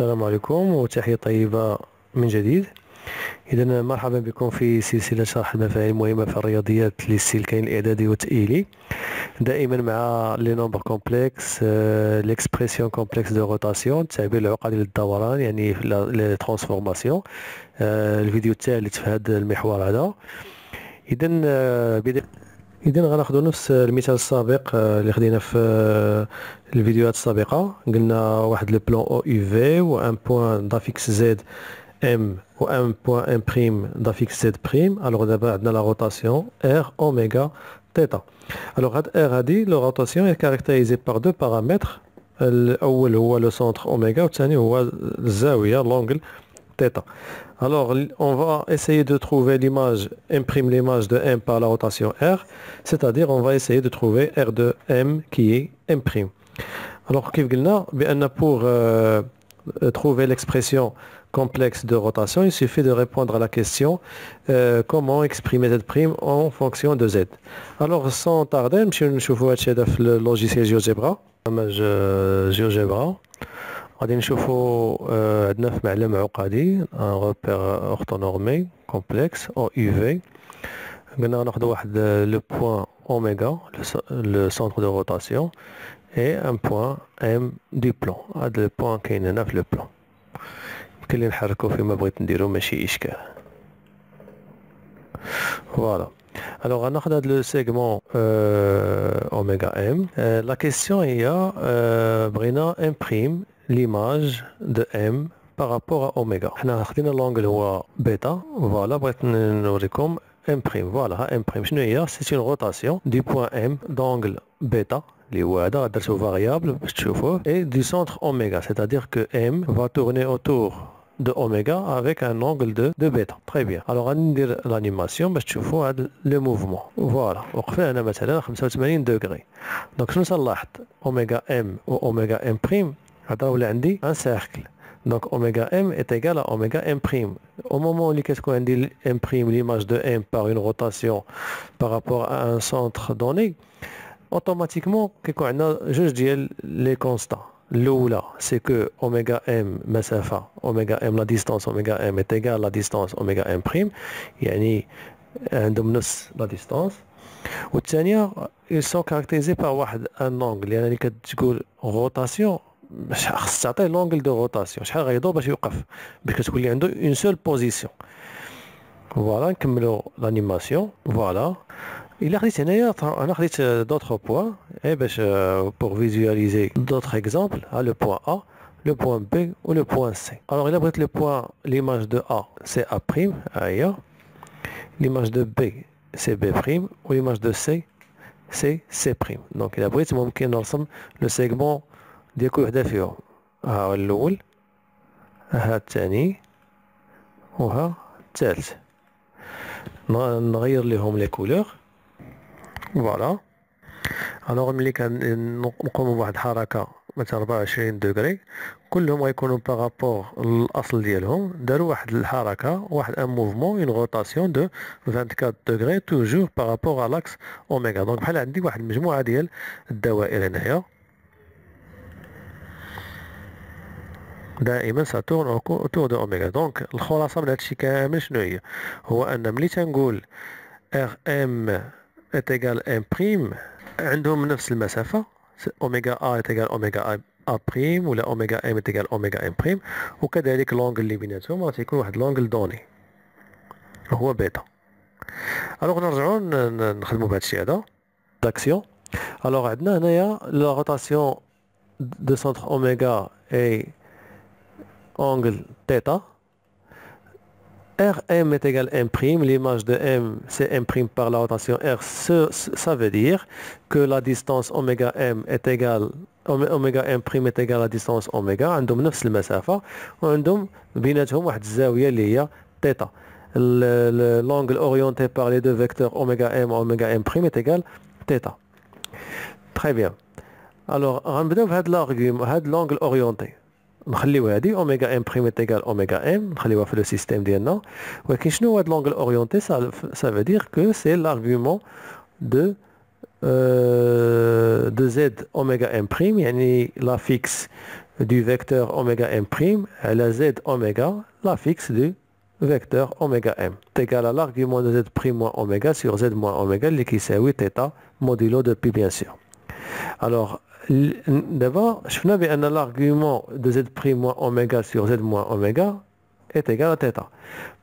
السلام عليكم وتحية طيبة من جديد. إذا مرحبا بكم في سلسلة شرح المفاهيم المهمة في الرياضيات للستيل كاين الإعدادي والتأهيلي، دائما مع لي نومبر كومبلكس، ليكسبرسيون كومبلكس دو روتاسيون، التعبير العقدي للدوران يعني لي ترانسفورماسيون. الفيديو الثالث في هذا المحور هذا. إذا غناخدو نفس المثال السابق اللي خدينا في الفيديوهات السابقة. قلنا واحد لو بلان او يو في و ان بوين دافيكس زد ام و ان بوين ام بريم دافيكس زد بريم. الوغ دابا عندنا لا روتاسيون ار اوميغا تيتا. الوغ هاد ار هادي لو روتاسيون هي كاركتيريزي بار دو بارامتر. الاول هو لو سونتر اوميغا والثاني هو الزاوية لونغل θ. Alors, on va essayer de trouver l'image, imprime l'image de M par la rotation R, c'est-à-dire on va essayer de trouver R de M qui est M'. Alors, pour trouver l'expression complexe de rotation, il suffit de répondre à la question comment exprimer Z' en fonction de Z. Alors, sans tarder, je vais vous montrer le logiciel GeoGebra. GeoGebra. غادي نشوفوا عندنا في معلم عقدي ان روبير اورتونورمي كومبلكس او يو في. قلنا غناخذ واحد لو بوين اوميغا لو سونتر دو روتاسيون اي ان بوين ام دو بلان. هاد لو بوين كاين هنا في لو بلان، يمكن لي نحركو فيما بغيت نديرو ماشي اشكال. فوالا. Alors, on a le segment oméga M. La question est, Brina imprime l'image de M par rapport à oméga. On a l'angle bêta. Voilà, M'. Voilà, M'. C'est une rotation du point M d'angle bêta, variable, et du centre oméga. C'est-à-dire que M va tourner autour de oméga avec un angle de bêta. Très bien. Alors on va dire l'animation باش تشوفوا le mouvement. Voilà. وقفنا هنا مثلا 85 degrés. Donc شنو نلاحظ؟ oméga m و oméga m prime هذا ولا عندي un cercle. Donc oméga m est égal à oméga m prime. Au moment où كتكون عندي m prime l'image de m par une rotation par rapport à un centre donné, automatiquement كيكون عندنا جوج ديال les constants. L'oula, c'est que oméga m مسافة oméga m la distance oméga m est égale à la distance oméga m prime، يعني عندهم نفس la distance. والثانية ils sont caractérisés par واحد un angle، يعني كتقول rotation خاص تعطيه l'angle de rotation شحال غيدور باش يوقف باش كتولي عنده une seule position. فوالا نكملو l'animation. فوالا. Il a خديت d'autres points et pour visualiser d'autres exemples, le point A, le point B ou le point C. Alors il a pris le point, l'image de A c'est A', ailleurs. L'image de B c'est B' ou l'image de C c'est C'. Donc il a pris ممكن نرسم le segment ديال كل وحدة فيهم. ها الأول، ها الثاني، وها الثالث. نغير لهم les couleurs. فوالا. الوغ ملي كنقومو بواحد الحركه مثلا 24 دوغري كلهم غيكونوا بارابور للاصل ديالهم داروا واحد الحركه واحد ان موفمون اون روتاسيون دو 24 دوغري توجور بارابور ا لاكس اوميغا. دونك بحال عندي واحد المجموعه ديال الدوائر هنايا دائما ساتورن اوتور دو اوميغا. دونك الخلاصه من هادشي كامل شنو هي؟ هو ان ملي تنقول ار ام est égal M prime عندهم نفس المسافة oméga A est égal oméga A prime ولا oméga M est égal oméga M prime، وكذلك لونغل اللي بيناتهم راه تيكون واحد لونغل دوني هو بيتا. الوغ نرجعو نخدمو بهادشي هذا داكسيون. الوغ عندنا هنايا لا روتاسيون دو سونتر اوميغا اي انغل θ. Rm est égal M', l'image de M c'est M' par la rotation R, ça veut dire que la distance oméga M est égale oméga M' est égal à la distance oméga. عندهم نفس المسافة وعندهم بيناتهم واحد الزاوية اللي هي θ. L'angle orienté par les deux vecteurs oméga M et oméga M' est égal θ. Très bien. Alors غنبداو بهاد l'argument هاد l'angle orienté. نخليو هادي اوميغا ام بريم ايغال اوميغا ام نخليوها في لو سيستيم ديالنا. ولكن شنو هو هاد لونغل اورينتي؟ سا فو دير كو سي لارغومون دو زد اوميغا ام بريم، يعني لا فيكس du vecteur oméga m' à la z oméga, la fixe du vecteur oméga m. C'est égal à l'argument de z' moins oméga sur z moins oméga, qui s'appelle θ modulo de pi, bien sûr. Alors, d'abord, je vais dire que l'argument de z' moins oméga sur z moins oméga est égal à θ.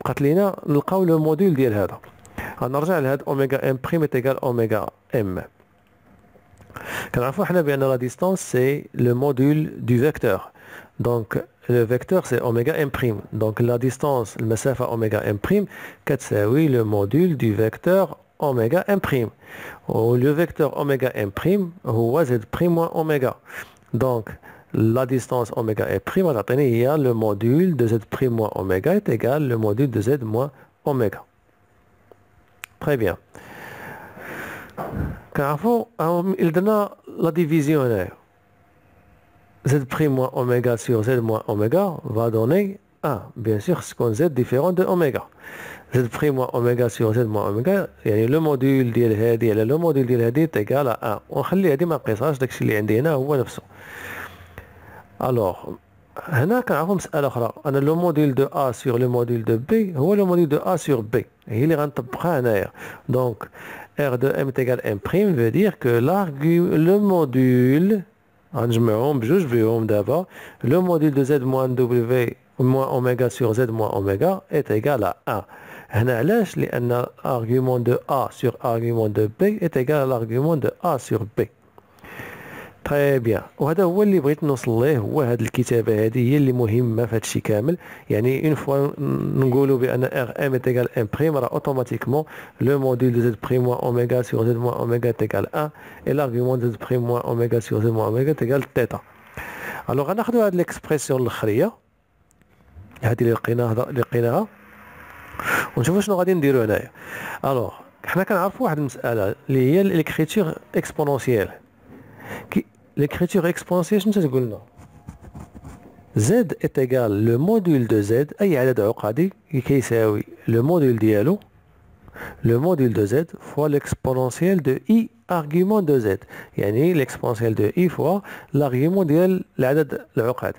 بقات لينا نلقاو le module ديال هذا. غنرجع لهاد oméga m' est égal à oméga m. كنعرفوا حنا بأن la distance c'est le module du vecteur. Donc le vecteur c'est oméga m'. Donc la distance, المسافة oméga m' كتساوي le module du vecteur oméga m'. Le vecteur oméga m' هو z' moins oméga. Donc la distance oméga m' غتعطيني هي le module de z' moins oméga est égal le module de z moins oméga. Très bien. كنعرفوا il درنا la division هنايا z' moins oméga sur z moins oméga va donner 1. Bien sûr, c'est qu'on z différent de oméga. z' moins oméga sur z moins oméga يعني le module ديال هادي على le module ديال هادي est égal à 1. ونخلي هادي ما نقيسهاش، داكشي اللي عندي هنا هو نفسه. Alors هنا كنعرفوا مسألة أخرى، أنا le module de A sur le module de B هو le module de A sur B، هي اللي غنطبقها هنايا. Donc R de M est égal à M' veut dire que le module غنجمعهم بجوج بهم دابا le module de Z moins W moins oméga sur Z moins oméga est égal à 1. هنا علاش؟ لأن l'argument de A sur argument de B est égal à l'argument de A sur B. Très bien. وهذا هو اللي بغيت نوصل ليه، هو هذه الكتابة هذه هي اللي مهمة في هذا الشيء كامل. يعني اون فوا نقولوا بأن R M est égal à M' راه automatiquement le module de Z' moins oméga sur Z moins oméga est égal à 1 et l'argument de Z' moins oméga sur Z moins oméga est égal à θ. Alors غناخذوا هذه l'expression الأخرية هذه اللي لقيناها ونشوفوا شنو غادي نديروا هنايا. Alors حنا كنعرفوا واحد المسألة اللي هي l'écriture exponentielle. L'écriture exponentielle شنو تقول لنا؟ Z est égal le module de Z أي عدد عقدي كيساوي le module ديالو le module de Z fois l'exponentielle de I argument de Z، يعني l'exponentielle de I fois l'argument ديال العدد العقدي.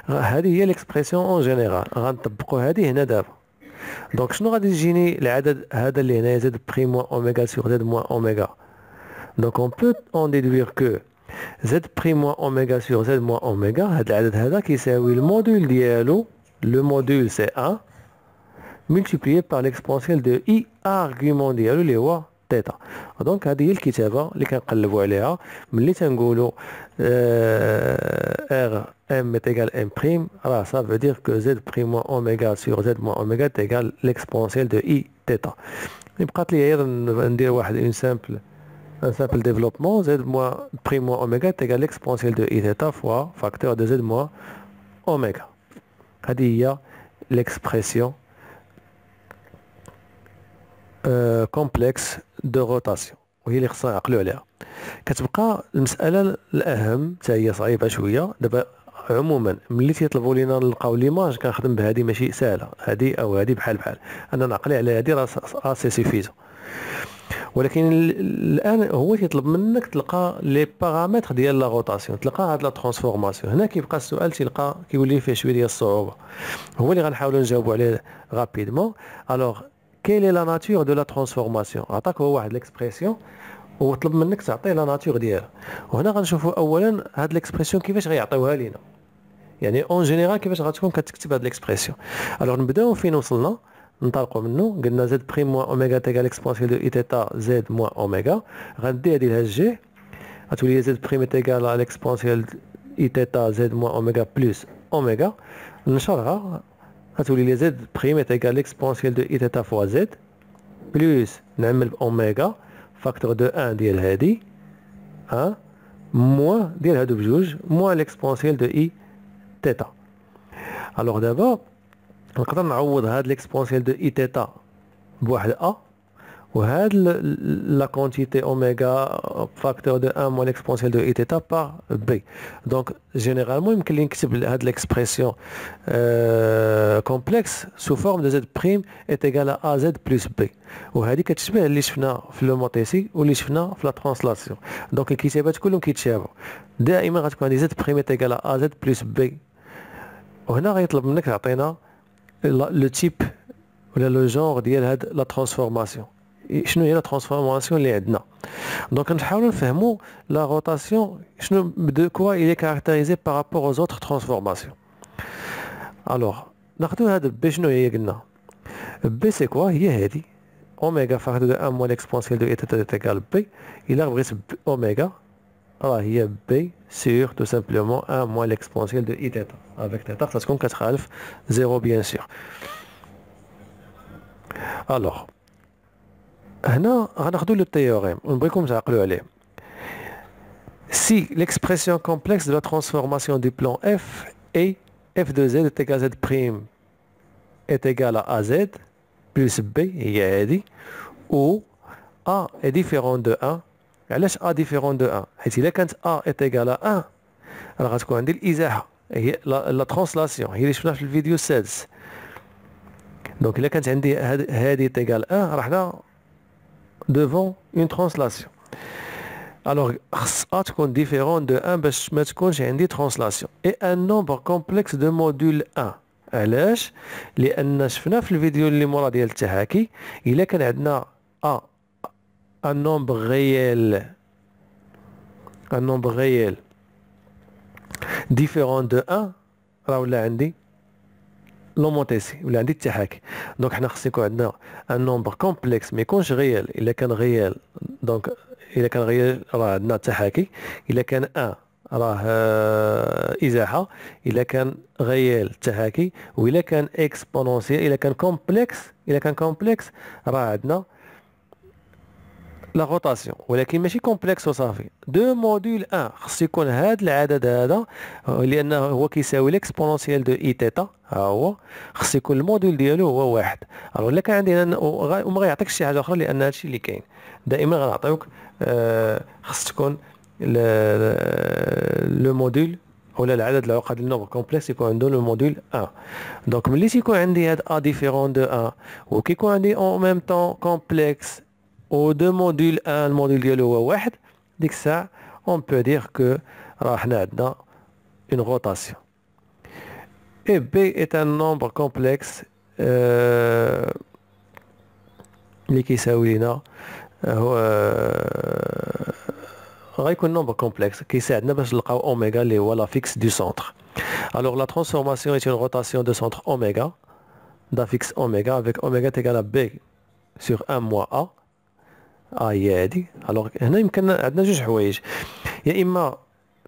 هذه هي l'expression en général. غنطبقوا هذه هنا دابا. دونك شنو غادي يجيني العدد هذا اللي هنا Z' moins oméga sur Z moins oméga. Donc on peut en déduire que Z' moins oméga sur Z moins oméga هذا العدد هذا كيساوي الموديول ديالو le module c'est 1 multiplié par l'exponentielle de I argument ديالو اللي هو θ. دونك هذه هي الكتابة اللي كنقلبوا عليها ملي تنقولوا R M est égal à M'، راه ça veut dire que Z' moins oméga sur Z moins oméga est égal l'exponentielle de I θ. بقات لي غير ندير واحد une simple un simple développement. Z moins prime moins oméga est égal à l'exponentielle de I θ fois facteur de Z moins oméga. هذه هي l'expression complexe de rotation وهي اللي خصنا نعقلوا عليها. كتبقى المسألة الأهم حتى هي صعيبة شوية. دابا عموما ملي تيطلبوا لينا نلقاو ليماج كنخدم بهذه ماشي سهلة، هذه أو هذه بحال أنا نعقلي على هذه راه سي سيفيزون. ولكن الان هو تيطلب منك تلقى لي بارامتر ديال لا روتاسيون، تلقى هاد لا ترانسفورماسيون. هنا كيبقى السؤال تلقى كيولي فيه شويه ديال الصعوبه، هو اللي غنحاولوا نجاوبوا عليه رابيدمون. الوغ كاين لا ناتور دو لا ترانسفورماسيون، عطاك هو واحد ليكسبرسيون وطلب منك تعطيه لا ناتور ديالها. وهنا غنشوفوا اولا هاد ليكسبرسيون كيفاش غيعطيوها لينا، يعني اون جينيرال كيفاش غتكون كتكتب هاد ليكسبرسيون. الوغ نبداو فين وصلنا ننطلقوا منه. قلنا Z' moins oméga est égal à l'exponentielle de I θ Z moins oméga. غندي هذه لها الجي غتولي Z' est égal à l'exponentielle de I θ Z moins oméga plus oméga. نشرها غتولي لي Z' est égal à l'exponentielle de I θ fois Z plus نعمل بأوميغا فاكتور دو 1 ديال هذه 1 موان ديال هادو بجوج موان l'exponentielle de I θ. الوغ دابا نقدر نعوض هاد ليكسبونسيال دو اي θ بواحد ا وهاد la quantité oméga facteur de 1 moins l'exponentielle de i θ par b. Donc généralement يمكن لي نكتب هاد l'expression complexe sous forme de z' est égal à az plus b. وهذه كتشبه اللي شفنا في لو موتيسي واللي شفنا في لا ترانسلاسيون. دونك الكتابات كلهم كيتشابهوا. دائما غتكون عندي z' est égal à az plus b. وهنا غيطلب منك تعطينا لو تيب ولا لو جونغ ديال هاد لا ترانسفورماسيون. شنو هي لا ترانسفورماسيون اللي عندنا؟ دونك نحاولوا نفهموا لا روتاسيون شنو دو كوا il est caractérisé par rapport aux autres transformations. الوغ ناخذوا هذا بي. شنو هي قلنا بي سي كوا؟ هي هذه اوميغا فاكتور دو 1 موان اكسبونسيال دو اي تيتا ايكال بي. الا بغيت اوميغا راه هي بي سور تو سامبلومون 1 موان اكسبونسيال دو اي تيتا افيك تيتا خاصها تكون كتخالف زيرو بيان سور. الوغ هنا غناخدو لو تhéorème ونبغيكم تعقلوا عليه. Si l'expression complexe de la transformation du plan f est f de z est égal à z' est égal à az plus b هي هذه و a est différent de 1. علاش a différent de 1؟ حيت الا كانت a est égal à 1 راه غتكون عندي الازاحه هي لا ترانسلاسيون هي اللي شفناها في الفيديو السادس. دونك الا كانت عندي هذه تيغال 1 راه حنا devant une translation. Alors خص A تكون différent de 1 باش ما تكونش عندي translation. Et un nombre complexe de module 1. علاش؟ لأن شفنا في الفيديو اللي مورا ديال التحاكي إلا كان عندنا A un nombre réel différent de 1 راه ولا عندي لومونتيسي ولا عندي التحاكي. دونك حنا خص يكون عندنا ان نومبر كومبلكس ما يكونش غيال. الا كان غيال دونك الا كان غيال راه عندنا التحاكي. الا كان ان راه ازاحه. الا كان غيال التحاكي. والا كان اكسبونونسيال الا كان كومبلكس راه عندنا لا روتاسيون. ولكن ماشي كومبلكس وصافي. دو موديل 1 خص يكون هذا العدد هذا لانه هو كيساوي ليكسبونونسيال دو اي تيتا. ها هو خص يكون الموديل ديالو هو واحد. الوغ الا كان عندي انا وما غيعطيكش شي حاجه اخرى لان هادشي اللي كاين. دائما غنعطيوك خص تكون لو موديل ولا العدد العقدي النومبر كومبلكس يكون عنده لو موديل 1. دونك ملي تيكون عندي هاد ا ديفيرون دو 1 وكيكون عندي اون ميم طون كومبلكس و دو موديل 1 الموديل ديالو هو واحد ديك الساعه اون بو دير كو راه حنا عندنا اون روتاسيون. Et B est un nombre complexe اللي كيساوي لنا هو غيكون نومبر كومبلكس كيساعدنا باش نلقاو اوميغا اللي هو لا فيكس دو سونتر. Alors la transformation est une rotation de centre oméga d'un fixe oméga avec oméga est égal à B sur 1 moins A. هي هادي. الوغ هنا يمكن عندنا جوج حوايج. يا اما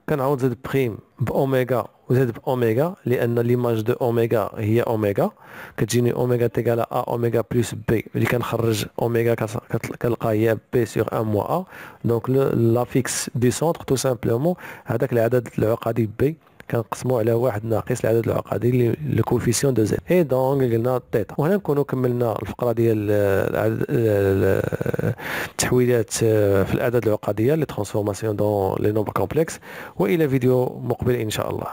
كنعوض زد بريم باوميغا وزد باوميغا لان ليماج دو اوميغا هي اوميغا كتجيني اوميغا تيغال ا اوميغا بلس بي اللي كنخرج اوميغا كنلقى هي بي سور 1 موا ا. دونك لا فيكس دي سونتر تو سامبلومون هذاك العدد العقدي بي كنقسمو على واحد ناقص العدد العقدي اللي لو كوفيسيون دو زد. اي دونك قلنا تيتا. وهنا نكونوا كملنا الفقره ديال التحويلات في الاعداد العقديه لي ترانسفورماسيون دون لي نومبر كومبلكس. والى فيديو مقبل ان شاء الله.